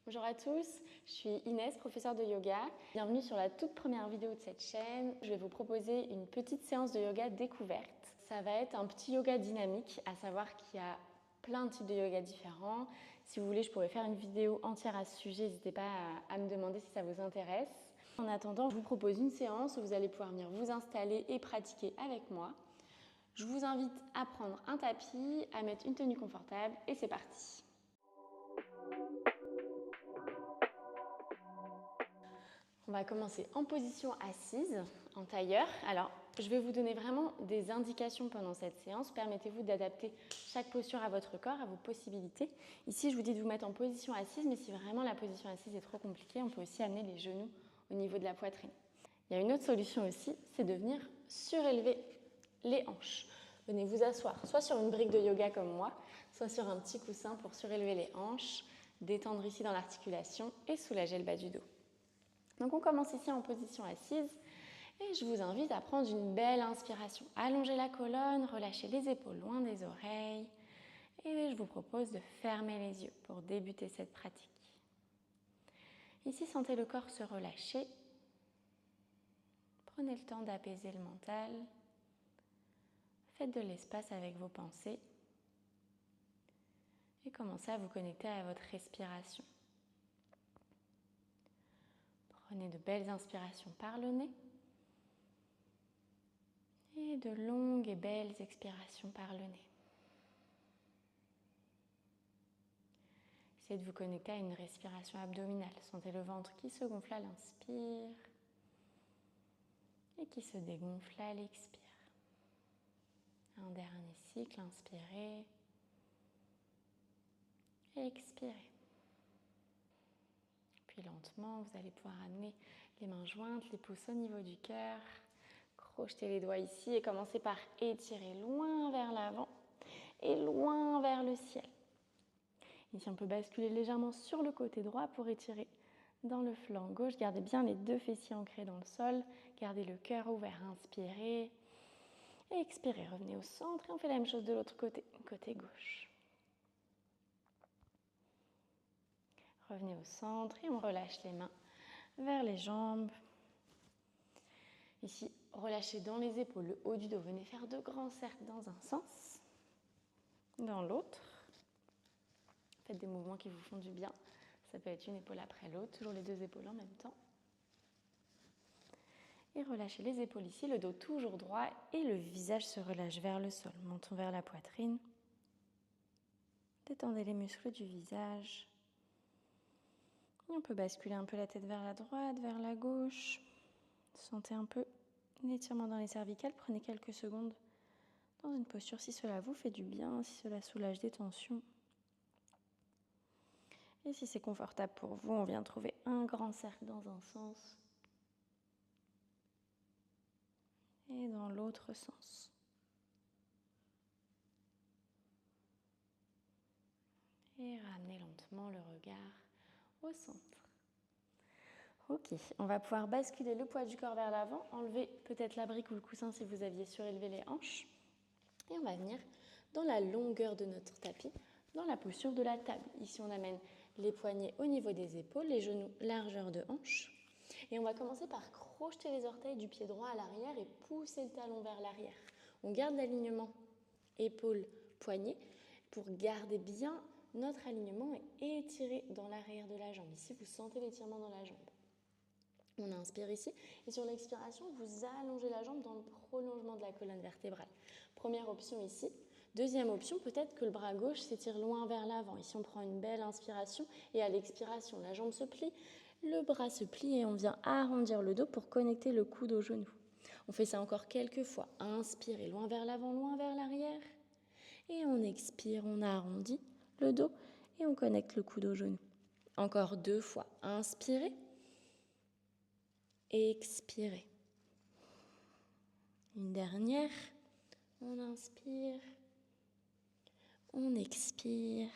Bonjour à tous, je suis Inès, professeure de yoga. Bienvenue sur la toute première vidéo de cette chaîne. Je vais vous proposer une petite séance de yoga découverte. Ça va être un petit yoga dynamique, à savoir qu'il y a plein de types de yoga différents. Si vous voulez, je pourrais faire une vidéo entière à ce sujet, n'hésitez pas à me demander si ça vous intéresse. En attendant, je vous propose une séance où vous allez pouvoir venir vous installer et pratiquer avec moi. Je vous invite à prendre un tapis, à mettre une tenue confortable et c'est parti. On va commencer en position assise, en tailleur. Alors, je vais vous donner vraiment des indications pendant cette séance. Permettez-vous d'adapter chaque posture à votre corps, à vos possibilités. Ici, je vous dis de vous mettre en position assise, mais si vraiment la position assise est trop compliquée, on peut aussi amener les genoux au niveau de la poitrine. Il y a une autre solution aussi, c'est de venir surélever les hanches. Venez vous asseoir soit sur une brique de yoga comme moi, soit sur un petit coussin pour surélever les hanches, détendre ici dans l'articulation et soulager le bas du dos. Donc on commence ici en position assise et je vous invite à prendre une belle inspiration. Allongez la colonne, relâchez les épaules loin des oreilles et je vous propose de fermer les yeux pour débuter cette pratique. Ici, sentez le corps se relâcher. Prenez le temps d'apaiser le mental. Faites de l'espace avec vos pensées et commencez à vous connecter à votre respiration. Prenez de belles inspirations par le nez et de longues et belles expirations par le nez. Essayez de vous connecter à une respiration abdominale. Sentez le ventre qui se gonfle à l'inspire et qui se dégonfle à l'expire. Un dernier cycle, inspirez et expirez. Puis lentement, vous allez pouvoir amener les mains jointes, les pouces au niveau du cœur. Crochetez les doigts ici et commencez par étirer loin vers l'avant et loin vers le ciel. Ici, on peut basculer légèrement sur le côté droit pour étirer dans le flanc gauche. Gardez bien les deux fessiers ancrés dans le sol. Gardez le cœur ouvert, inspirez. Et expirez, revenez au centre et on fait la même chose de l'autre côté, côté gauche. Revenez au centre et on relâche les mains vers les jambes. Ici, relâchez dans les épaules, le haut du dos. Venez faire de grands cercles dans un sens, dans l'autre. Faites des mouvements qui vous font du bien. Ça peut être une épaule après l'autre, toujours les deux épaules en même temps. Et relâchez les épaules ici, le dos toujours droit et le visage se relâche vers le sol. Menton vers la poitrine. Détendez les muscles du visage. Et on peut basculer un peu la tête vers la droite, vers la gauche. Sentez un peu l'étirement dans les cervicales. Prenez quelques secondes dans une posture si cela vous fait du bien, si cela soulage des tensions. Et si c'est confortable pour vous, on vient trouver un grand cercle dans un sens et dans l'autre sens. Et ramenez lentement le regard au centre. Ok, on va pouvoir basculer le poids du corps vers l'avant, enlever peut-être la brique ou le coussin si vous aviez surélevé les hanches. Et on va venir dans la longueur de notre tapis, dans la posture de la table. Ici, on amène les poignets au niveau des épaules, les genoux largeur de hanche. Et on va commencer par crocheter les orteils du pied droit à l'arrière et pousser le talon vers l'arrière. On garde l'alignement épaules-poignets pour garder bien notre alignement et étirer dans l'arrière de la jambe. Ici, vous sentez l'étirement dans la jambe. On inspire ici et sur l'expiration, vous allongez la jambe dans le prolongement de la colonne vertébrale. Première option ici. Deuxième option, peut-être que le bras gauche s'étire loin vers l'avant. Ici, on prend une belle inspiration et à l'expiration, la jambe se plie, le bras se plie et on vient arrondir le dos pour connecter le coude au genou. On fait ça encore quelques fois. Inspirez loin vers l'avant, loin vers l'arrière. Et on expire, on arrondit le dos et on connecte le coude au genou. Encore 2 fois. Inspirez. Expirez. Une dernière. On inspire. On expire.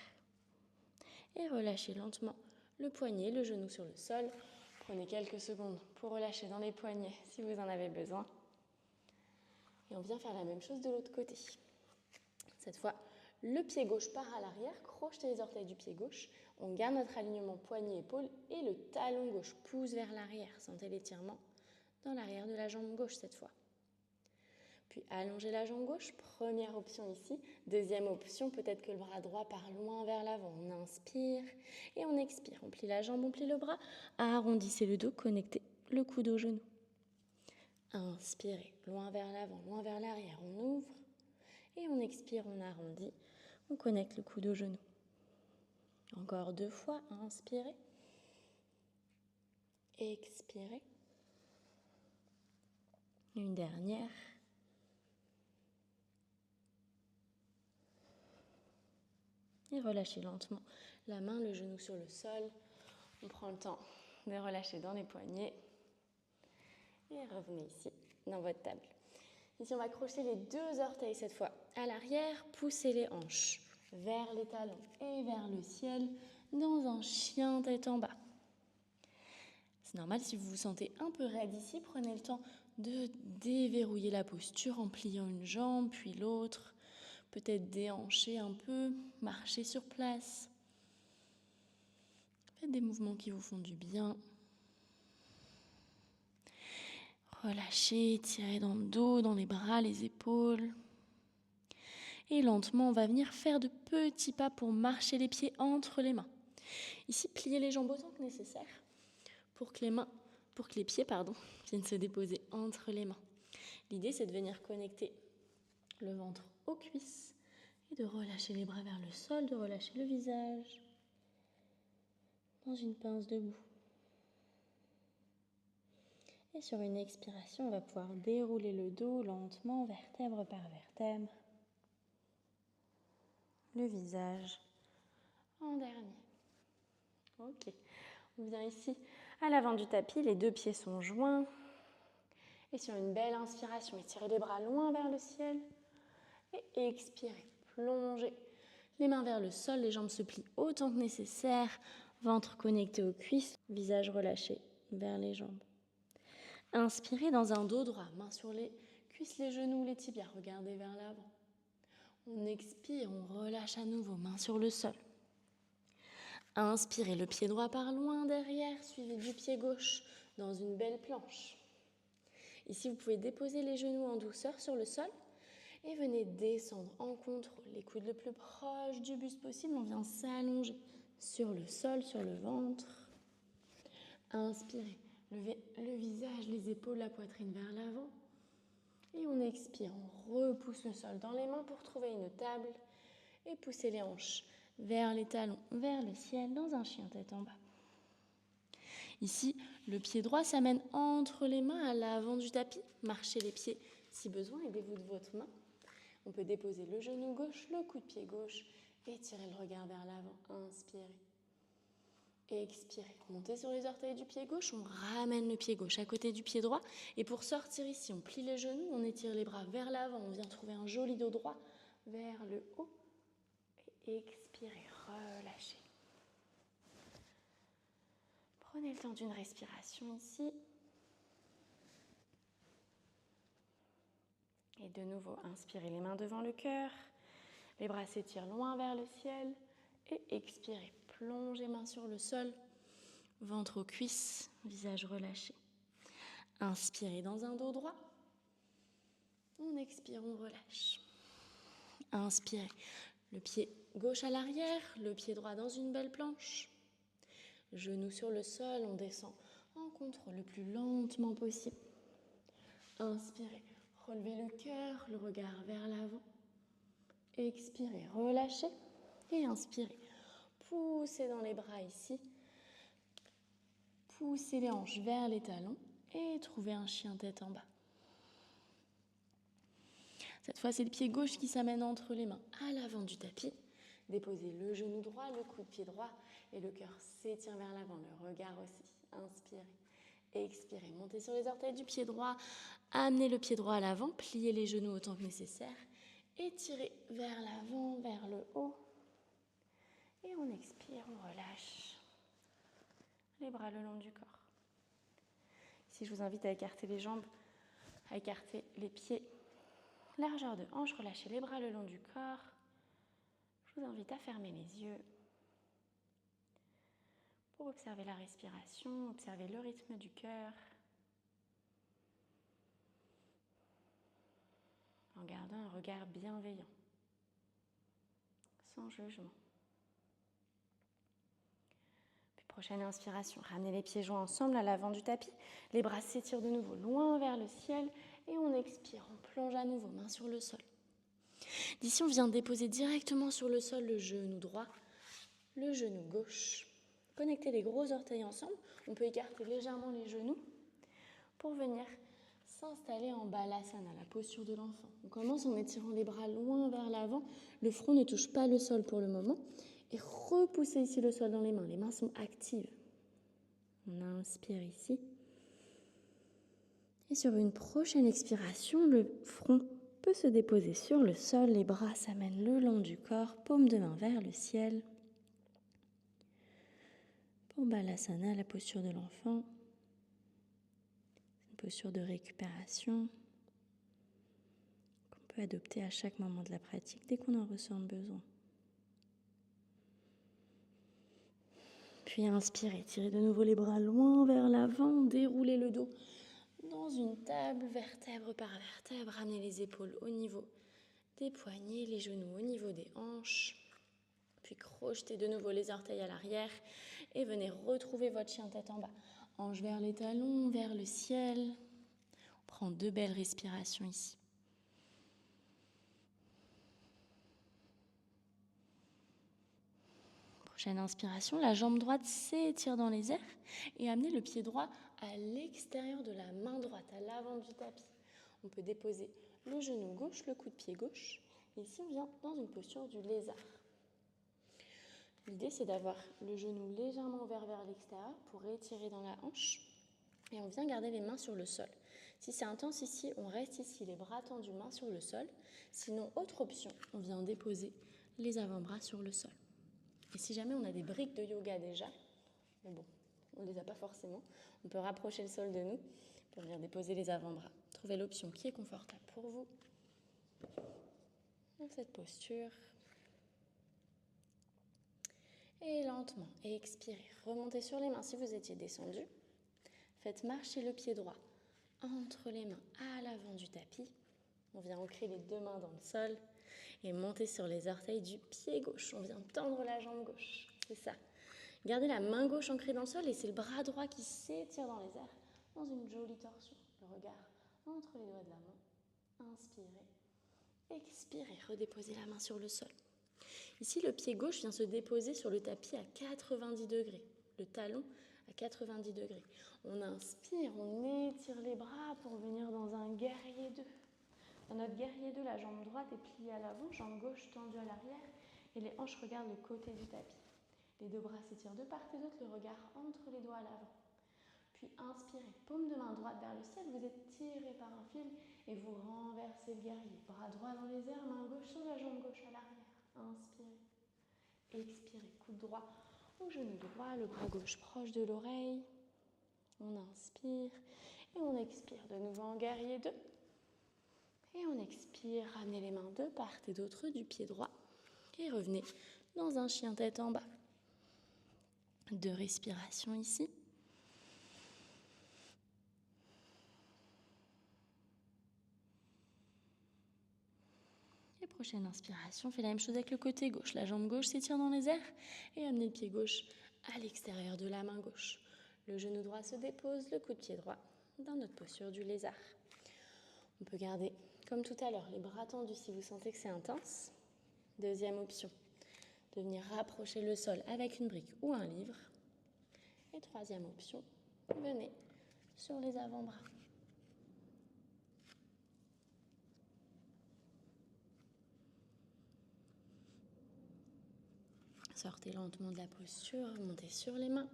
Et relâchez lentement le poignet, le genou sur le sol. Prenez quelques secondes pour relâcher dans les poignets si vous en avez besoin. Et on vient faire la même chose de l'autre côté. Cette fois, le pied gauche part à l'arrière, crochetez les orteils du pied gauche. On garde notre alignement poignet-épaule et le talon gauche pousse vers l'arrière. Sentez l'étirement dans l'arrière de la jambe gauche cette fois. Puis allongez la jambe gauche, première option ici. Deuxième option, peut-être que le bras droit part loin vers l'avant. On inspire et on expire. On plie la jambe, on plie le bras. Arrondissez le dos, connectez le coude au genou. Inspirez, loin vers l'avant, loin vers l'arrière. On ouvre et on expire, on arrondit. On connecte le coude au genou. Encore 2 fois, inspirez. Expirez. Une dernière. Et relâchez lentement la main, le genou sur le sol. On prend le temps de relâcher dans les poignets. Et revenez ici, dans votre table. Ici, on va crocheter les 2 orteils cette fois à l'arrière. Poussez les hanches vers les talons et vers le ciel dans un chien tête en bas. C'est normal si vous vous sentez un peu raide ici. Prenez le temps de déverrouiller la posture en pliant une jambe puis l'autre. Peut-être déhancher un peu, marcher sur place. Faites des mouvements qui vous font du bien. Relâchez, tirez dans le dos, dans les bras, les épaules. Et lentement, on va venir faire de petits pas pour marcher les pieds entre les mains. Ici, pliez les jambes autant que nécessaire pour que les pieds viennent se déposer entre les mains. L'idée, c'est de venir connecter le ventre aux cuisses et de relâcher les bras vers le sol, de relâcher le visage dans une pince debout. Et sur une expiration, on va pouvoir dérouler le dos lentement, vertèbre par vertèbre. Le visage en dernier. Ok. On vient ici à l'avant du tapis, les 2 pieds sont joints. Et sur une belle inspiration, étirez les bras loin vers le ciel. Et expirez, plongez les mains vers le sol, les jambes se plient autant que nécessaire. Ventre connecté aux cuisses, visage relâché vers les jambes. Inspirez dans un dos droit, mains sur les cuisses, les genoux, les tibias, regardez vers l'avant. On expire, on relâche à nouveau, mains sur le sol. Inspirez, le pied droit par loin derrière, suivi du pied gauche dans une belle planche. Ici, vous pouvez déposer les genoux en douceur sur le sol et venez descendre en contrôle. Les coudes le plus proche du buste possible, on vient s'allonger sur le sol, sur le ventre. Inspirez, levez le visage, les épaules, la poitrine vers l'avant. Et on expire, on repousse le sol dans les mains pour trouver une table et pousser les hanches vers les talons, vers le ciel, dans un chien tête en bas. Ici, le pied droit s'amène entre les mains à l'avant du tapis. Marchez les pieds si besoin, aidez-vous de votre main. On peut déposer le genou gauche, le coup de pied gauche et tirer le regard vers l'avant. Inspirez. Expirez. Montez sur les orteils du pied gauche, on ramène le pied gauche à côté du pied droit. Et pour sortir ici, on plie les genoux, on étire les bras vers l'avant, on vient trouver un joli dos droit vers le haut. Et expirez, relâchez. Prenez le temps d'une respiration ici. Et de nouveau, inspirez les mains devant le cœur. Les bras s'étirent loin vers le ciel. Et expirez, plongez mains sur le sol. Ventre aux cuisses, visage relâché. Inspirez dans un dos droit. On expire, on relâche. Inspirez, le pied gauche à l'arrière, le pied droit dans une belle planche. Genoux sur le sol, on descend en contrôle le plus lentement possible. Inspirez, relevez le cœur, le regard vers l'avant. Expirez, relâchez et inspirez. Poussez dans les bras ici. Poussez les hanches vers les talons et trouvez un chien tête en bas. Cette fois, c'est le pied gauche qui s'amène entre les mains à l'avant du tapis. Déposez le genou droit, le coup de pied droit et le cœur s'étire vers l'avant, le regard aussi. Inspirez, expirez, montez sur les orteils du pied droit, amenez le pied droit à l'avant, pliez les genoux autant que nécessaire, étirez vers l'avant, vers le haut. Et on expire, on relâche les bras le long du corps. Ici, je vous invite à écarter les jambes, à écarter les pieds. Largeur de hanche, relâchez les bras le long du corps. Je vous invite à fermer les yeux pour observer la respiration, observer le rythme du cœur, en gardant un regard bienveillant, sans jugement. Puis prochaine inspiration, ramenez les pieds joints ensemble à l'avant du tapis, les bras s'étirent de nouveau loin vers le ciel et on expire, on plonge à nouveau, main sur le sol. D'ici, on vient déposer directement sur le sol le genou droit, le genou gauche. Connectez les gros orteils ensemble, on peut écarter légèrement les genoux pour venir s'installer en balasana, la posture de l'enfant. On commence en étirant les bras loin vers l'avant, le front ne touche pas le sol pour le moment, et repoussez ici le sol dans les mains sont actives. On inspire ici. Et sur une prochaine expiration, le front peut se déposer sur le sol, les bras s'amènent le long du corps, paume de main vers le ciel. Pour Balasana, la posture de l'enfant, une posture de récupération qu'on peut adopter à chaque moment de la pratique dès qu'on en ressent le besoin. Puis inspirez, tirez de nouveau les bras loin vers l'avant, déroulez le dos dans une table, vertèbre par vertèbre, ramenez les épaules au niveau des poignets, les genoux au niveau des hanches. Puis crochetez de nouveau les orteils à l'arrière et venez retrouver votre chien tête en bas. Hanches vers les talons, vers le ciel. On prend 2 belles respirations ici. Prochaine inspiration, la jambe droite s'étire dans les airs et amenez le pied droit à l'extérieur de la main droite, à l'avant du tapis. On peut déposer le genou gauche, le coup de pied gauche. Ici, on vient dans une posture du lézard. L'idée, c'est d'avoir le genou légèrement ouvert vers l'extérieur pour étirer dans la hanche. Et on vient garder les mains sur le sol. Si c'est intense ici, on reste ici, les bras tendus, mains sur le sol. Sinon, autre option, on vient déposer les avant-bras sur le sol. Et si jamais on a des briques de yoga déjà, mais bon, on ne les a pas forcément, on peut rapprocher le sol de nous pour venir déposer les avant-bras. Trouvez l'option qui est confortable pour vous dans cette posture. Et lentement, expirez, remontez sur les mains si vous étiez descendu. Faites marcher le pied droit entre les mains à l'avant du tapis. On vient ancrer les 2 mains dans le sol et monter sur les orteils du pied gauche. On vient tendre la jambe gauche, c'est ça. Gardez la main gauche ancrée dans le sol et c'est le bras droit qui s'étire dans les airs dans une jolie torsion. Le regard entre les doigts de la main. Inspirez, expirez, redéposez la main sur le sol. Ici, le pied gauche vient se déposer sur le tapis à 90 degrés, le talon à 90 degrés. On inspire, on étire les bras pour venir dans un guerrier 2. Dans notre guerrier 2, la jambe droite est pliée à l'avant, jambe gauche tendue à l'arrière et les hanches regardent le côté du tapis. Les 2 bras s'étirent de part et d'autre, le regard entre les doigts à l'avant. Puis inspirez, paume de main droite vers le ciel, vous êtes tiré par un fil et vous renversez le guerrier. Bras droit dans les airs, main gauche sur la jambe gauche à l'arrière. Inspirez, expirez, coude droit au genou droit, le bras gauche proche de l'oreille. On inspire et on expire de nouveau en guerrier 2. Et on expire, ramenez les mains de part et d'autre du pied droit et revenez dans un chien tête en bas. 2 respirations ici. Et prochaine inspiration, fait la même chose avec le côté gauche. La jambe gauche s'étire dans les airs et amenez le pied gauche à l'extérieur de la main gauche. Le genou droit se dépose, le coup de pied droit dans notre posture du lézard. On peut garder, comme tout à l'heure, les bras tendus si vous sentez que c'est intense. Deuxième option, de venir rapprocher le sol avec une brique ou un livre. Et troisième option, venez sur les avant-bras. Sortez lentement de la posture, montez sur les mains.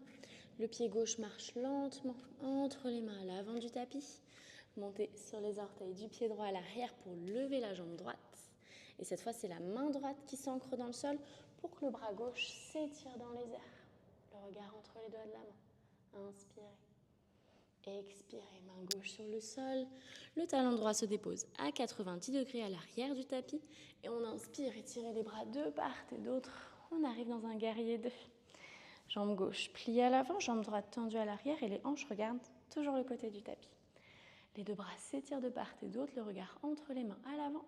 Le pied gauche marche lentement entre les mains à l'avant du tapis. Montez sur les orteils du pied droit à l'arrière pour lever la jambe droite. Et cette fois, c'est la main droite qui s'ancre dans le sol pour que le bras gauche s'étire dans les airs. Le regard entre les doigts de la main. Inspirez. Expirez, main gauche sur le sol. Le talon droit se dépose à 90 degrés à l'arrière du tapis. Et on inspire, étirez les bras de part et d'autre. On arrive dans un guerrier 2. Jambe gauche pliée à l'avant, jambe droite tendue à l'arrière et les hanches regardent toujours le côté du tapis. Les deux bras s'étirent de part et d'autre, le regard entre les mains à l'avant.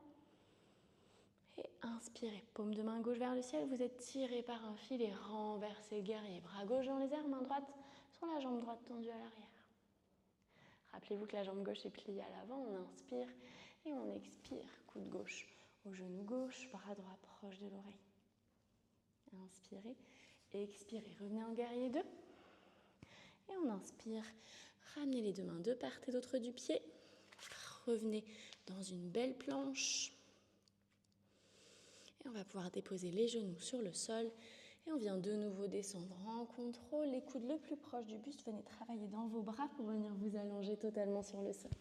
Et inspirez, paume de main gauche vers le ciel, vous êtes tiré par un fil et renversez guerrier. Bras gauche dans les airs, main droite sur la jambe droite tendue à l'arrière. Rappelez-vous que la jambe gauche est pliée à l'avant, on inspire et on expire. Coude gauche au genou gauche, bras droit proche de l'oreille. Inspirez, expirez, revenez en guerrier 2. Et on inspire, ramenez les deux mains de part et d'autre du pied. Revenez dans une belle planche. Et on va pouvoir déposer les genoux sur le sol. Et on vient de nouveau descendre en contrôle. Les coudes le plus proche du buste. Venez travailler dans vos bras pour venir vous allonger totalement sur le sol.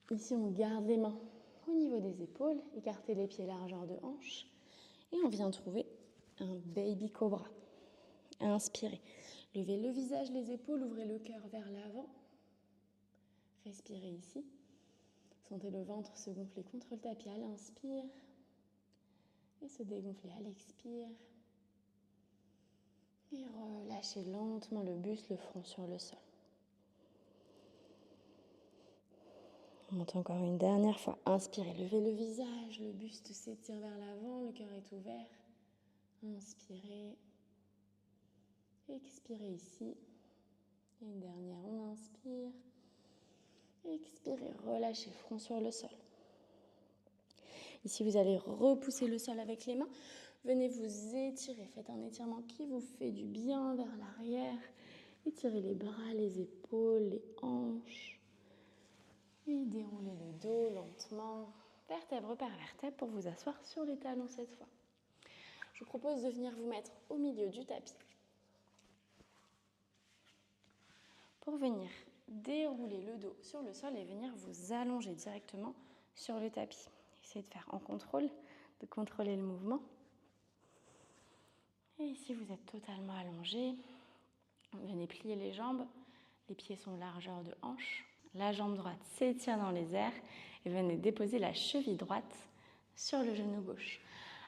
Ici, on garde les mains au niveau des épaules. Écartez les pieds largeur de hanche. Et on vient trouver un baby cobra. Inspirez. Levez le visage, les épaules. Ouvrez le cœur vers l'avant. Respirez ici. Sentez le ventre se gonfler contre le tapis à l'inspire. Et se dégonfler à l'expire. Et relâchez lentement le buste, le front sur le sol. On monte encore une dernière fois. Inspirez, levez le visage, le buste s'étire vers l'avant, le cœur est ouvert. Inspirez. Expirez ici. Et une dernière, on inspire. Expirez, relâchez, front sur le sol. Ici, vous allez repousser le sol avec les mains. Venez vous étirer. Faites un étirement qui vous fait du bien vers l'arrière. Étirez les bras, les épaules, les hanches. Et déroulez le dos lentement, vertèbre par vertèbre, pour vous asseoir sur les talons cette fois. Je vous propose de venir vous mettre au milieu du tapis. Pour venir dérouler le dos sur le sol et venir vous allonger directement sur le tapis. Essayez de faire en contrôle, de contrôler le mouvement. Et ici, vous êtes totalement allongé. Venez plier les jambes. Les pieds sont largeur de hanche. La jambe droite s'étire dans les airs. Et venez déposer la cheville droite sur le genou gauche.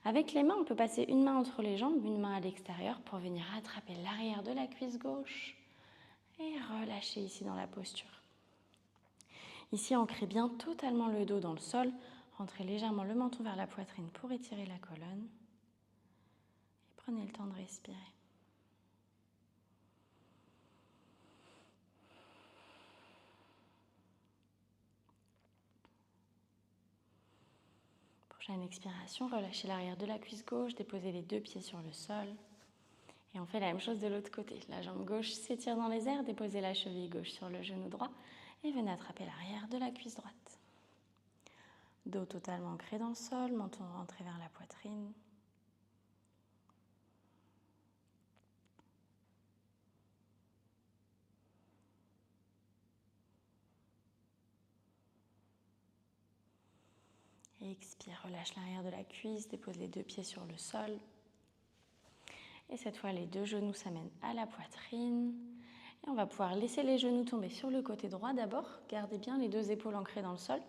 Avec les mains, on peut passer une main entre les jambes, une main à l'extérieur pour venir attraper l'arrière de la cuisse gauche. Et relâcher ici dans la posture. Ici, ancrez bien totalement le dos dans le sol. Rentrez légèrement le menton vers la poitrine pour étirer la colonne. Et prenez le temps de respirer. Prochaine expiration, relâchez l'arrière de la cuisse gauche, déposez les deux pieds sur le sol. Et on fait la même chose de l'autre côté. La jambe gauche s'étire dans les airs, déposez la cheville gauche sur le genou droit et venez attraper l'arrière de la cuisse droite. Dos totalement ancré dans le sol, menton rentré vers la poitrine. Et expire, relâche l'arrière de la cuisse, dépose les deux pieds sur le sol. Et cette fois, les deux genoux s'amènent à la poitrine. Et on va pouvoir laisser les genoux tomber sur le côté droit d'abord. Gardez bien les deux épaules ancrées dans le sol.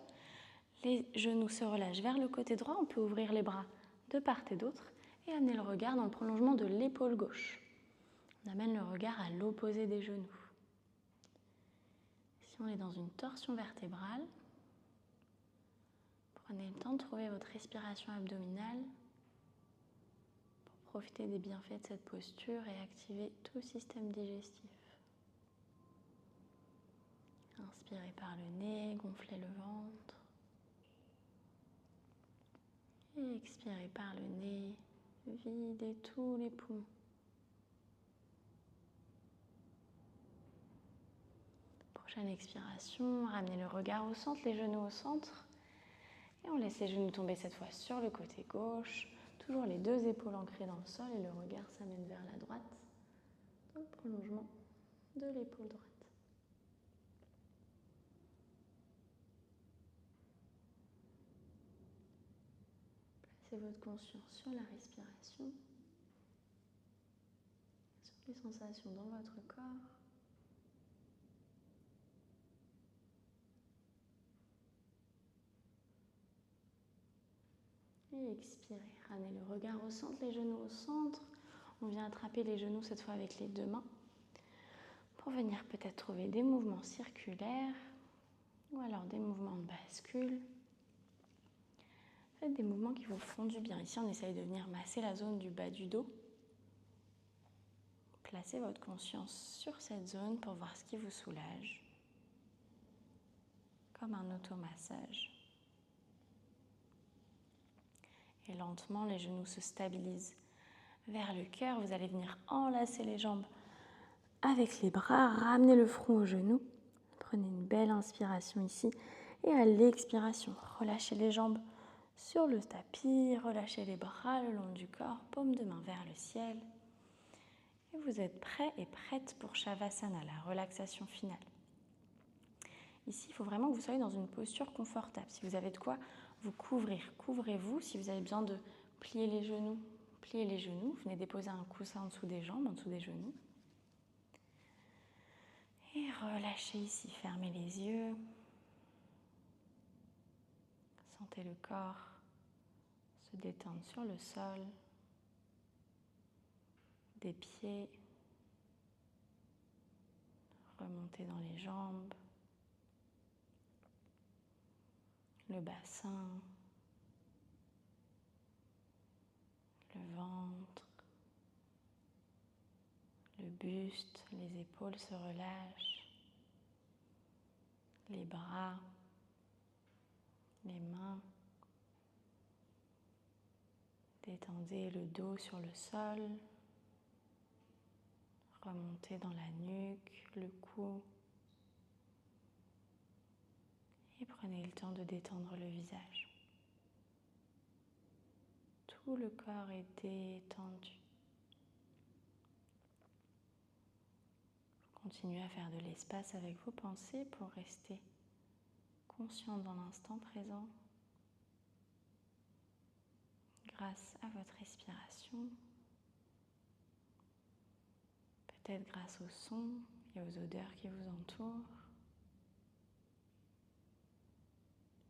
Les genoux se relâchent vers le côté droit. On peut ouvrir les bras de part et d'autre et amener le regard dans le prolongement de l'épaule gauche. On amène le regard à l'opposé des genoux. Si on est dans une torsion vertébrale, prenez le temps de trouver votre respiration abdominale pour profiter des bienfaits de cette posture et activer tout le système digestif. Inspirez par le nez, gonflez le ventre. Et expirez par le nez, videz tous les poumons. Prochaine expiration, ramenez le regard au centre, les genoux au centre. Et on laisse les genoux tomber cette fois sur le côté gauche. Toujours les deux épaules ancrées dans le sol et le regard s'amène vers la droite, dans le prolongement de l'épaule droite. Placez votre conscience sur la respiration, sur les sensations dans votre corps. Et expirez. Ramenez le regard au centre, les genoux au centre. On vient attraper les genoux cette fois avec les deux mains pour venir peut-être trouver des mouvements circulaires ou alors des mouvements de bascule. Faites des mouvements qui vous font du bien. Ici, on essaye de venir masser la zone du bas du dos. Placez votre conscience sur cette zone pour voir ce qui vous soulage, comme un automassage. Et lentement, les genoux se stabilisent vers le cœur. Vous allez venir enlacer les jambes avec les bras, ramener le front aux genoux. Prenez une belle inspiration ici. Et à l'expiration, relâchez les jambes sur le tapis, relâchez les bras le long du corps, paume de main vers le ciel. Et vous êtes prêts et prêtes pour Shavasana, la relaxation finale. Ici, il faut vraiment que vous soyez dans une posture confortable. Si vous avez de quoi vous couvrir, couvrez-vous. Si vous avez besoin de plier les genoux, pliez les genoux. Venez déposer un coussin en dessous des jambes, en dessous des genoux. Et relâchez ici, fermez les yeux. Sentez le corps se détendre sur le sol, des pieds, remonter dans les jambes, le bassin, le ventre, le buste, les épaules se relâchent, les bras, les mains. Détendez le dos sur le sol, remontez dans la nuque, le cou. Et prenez le temps de détendre le visage. Tout le corps est détendu. Continuez à faire de l'espace avec vos pensées pour rester conscient dans l'instant présent. Grâce à votre respiration, peut-être grâce aux sons et aux odeurs qui vous entourent,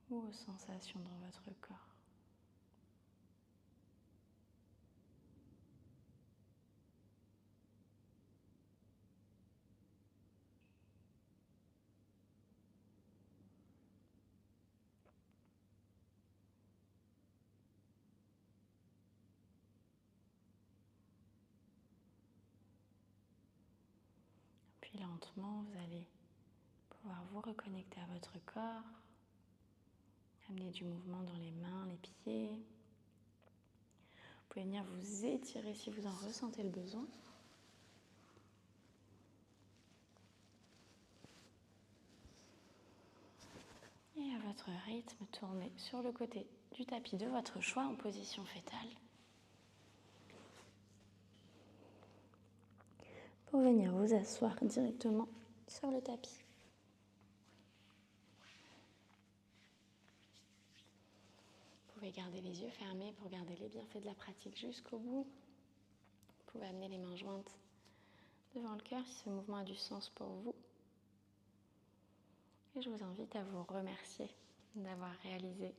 ou aux sensations dans votre corps. Puis lentement, vous allez pouvoir vous reconnecter à votre corps, amener du mouvement dans les mains, les pieds. Vous pouvez venir vous étirer si vous en ressentez le besoin. Et à votre rythme, tournez sur le côté du tapis de votre choix en position fétale. Pour venir vous asseoir directement sur le tapis. Vous pouvez garder les yeux fermés pour garder les bienfaits de la pratique jusqu'au bout. Vous pouvez amener les mains jointes devant le cœur si ce mouvement a du sens pour vous. Et je vous invite à vous remercier d'avoir réalisé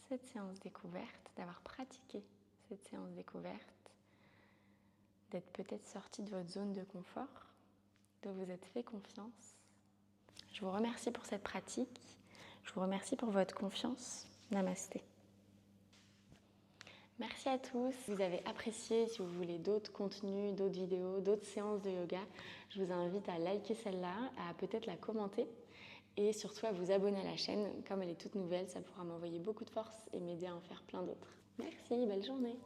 cette séance découverte, d'avoir pratiqué cette séance découverte, d'être peut-être sorti de votre zone de confort, de vous être fait confiance. Je vous remercie pour cette pratique. Je vous remercie pour votre confiance. Namasté. Merci à tous. Si vous avez apprécié, si vous voulez d'autres contenus, d'autres vidéos, d'autres séances de yoga, je vous invite à liker celle-là, à peut-être la commenter et surtout à vous abonner à la chaîne. Comme elle est toute nouvelle, ça pourra m'envoyer beaucoup de force et m'aider à en faire plein d'autres. Merci, belle journée.